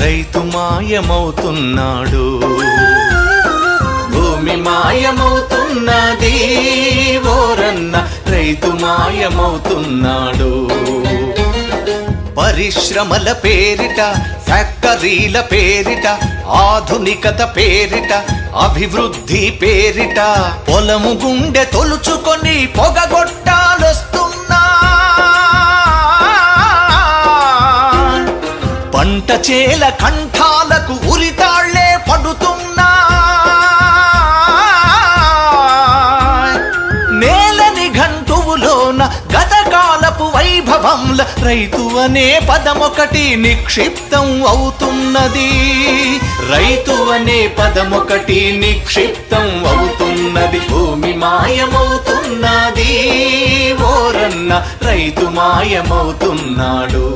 రైతు మాయమవుతున్నాడు. భూమి మాయమవుతున్నది ఓరన్న, రైతు మాయమవుతున్నాడు. పరిశ్రమల పేరిట, ఫ్యాక్టరీల పేరిట, ఆధునికత పేరిట, అభివృద్ధి పేరిట పొలము గుండె తొలుచుకొని పొగగొట్టాలొస్తున్నా. పంట చేల కంఠాలకు ఉరితాళ్లే పడుతున్నా. నేల నిఘంటువులోన గతకాలపు వైభవంల రైతు అనే పదమొకటి నిక్షిప్తం అవుతున్నది. రైతు అనే పదమొకటి నిక్షిప్తం అవుతున్నది. భూమి మాయమవుతున్నది ఓరన్న, రైతు మాయమవుతున్నాడు.